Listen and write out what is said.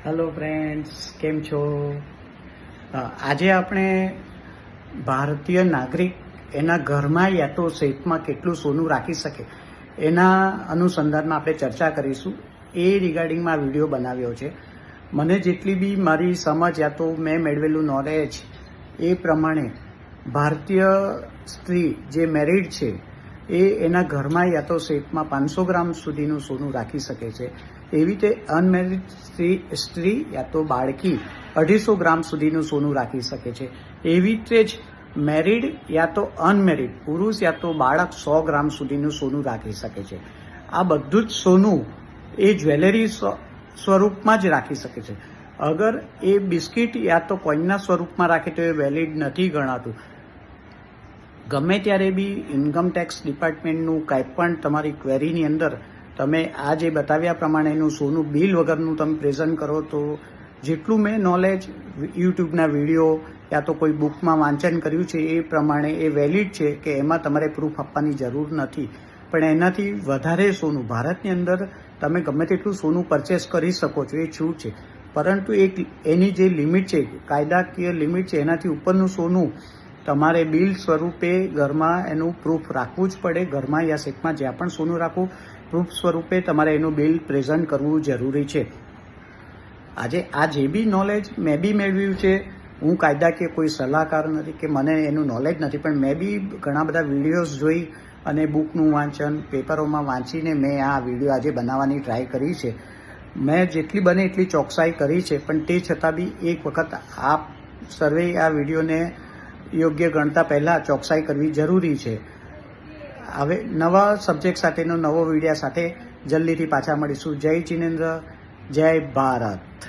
Hello friends, કેમ છો? આજે આપણે ભારતીય નાગરિક એના ઘરમાં યા તો સેફમાં કેટલું સોનું રાખી શકે એના અનુસંધાનમાં આપણે ચર્ચા કરીશું. એ રિગાર્ડિંગમાં વિડીયો બનાવ્યો છે. મને જેટલી બી મારી સમજ યા તો મેં મેળવેલું નોલેજ એ પ્રમાણે ભારતીય સ્ત્રી જે મેરિડ છે એ એના ઘરમાં યા તો સેફમાં 500 ગ્રામ સુધીનું સોનું રાખી શકે છે. એવી રીતે અનમેરિડ સ્ત્રી યા તો બાળકી 250 ગ્રામ સુધીનું સોનું રાખી શકે છે. એવી રીતે જ મેરિડ યા તો અનમેરિડ પુરુષ યા તો બાળક 100 ગ્રામ સુધીનું સોનું રાખી શકે છે. આ બધું જ સોનું એ જ્વેલરી સ્વરૂપમાં જ રાખી શકે છે. અગર એ બિસ્કિટ યા તો કોઈનના સ્વરૂપમાં રાખે તો એ વેલિડ નથી ગણાતું. ગમે ત્યારે બી ઇન્કમ ટેક્સ ડિપાર્ટમેન્ટનું કાંઈ પણ તમારી ક્વેરીની અંદર તમે આ જે બતાવ્યા પ્રમાણેનું સોનું બિલ વગરનું તમે પ્રેઝન્ટ કરો તો જેટલું મેં નોલેજ યુટ્યુબના વિડીયો યા તો કોઈ બુકમાં વાંચન કર્યું છે એ પ્રમાણે એ વેલિડ છે કે એમાં તમારે પ્રૂફ આપવાની જરૂર નથી. પણ એનાથી વધારે સોનું ભારતની અંદર તમે ગમે તેટલું સોનું પરચેસ કરી શકો છો, એ છૂટ છે. પરંતુ એક એની જે લિમિટ છે, કાયદાકીય લિમિટ છે, એનાથી ઉપરનું સોનું તમારે બિલ સ્વરૂપે ઘરમાં એનું પ્રૂફ રાખવું જ પડે. ઘરમાં યા સેફમાં જ્યાં પણ સોનું રાખવું, પ્રૂફ સ્વરૂપે તમારે એનું બિલ પ્રેઝન્ટ કરવું જરૂરી છે. આજે આ જે બી નોલેજ મેં બી મેળવ્યું છે, હું કાયદાકીય કોઈ સલાહકાર નથી કે મને એનું નોલેજ નથી, પણ મેં બી ઘણા બધા વિડીયોઝ જોઈ અને બુકનું વાંચન પેપરોમાં વાંચીને મેં આ વિડીયો આજે બનાવવાની ટ્રાય કરી છે. મેં જેટલી બને એટલી ચોકસાઈ કરી છે, પણ તે છતાં બી એક વખત આપ સર્વે આ વિડીયોને યોગ્ય ગણતા પહેલાં ચોકસાઈ કરવી જરૂરી છે. હવે નવા સબ્જેક્ટ સાથેનો નવો વિડીયો સાથે જલ્દીથી પાછા મળીશું. જય જિનેન્દ્ર, જય ભારત.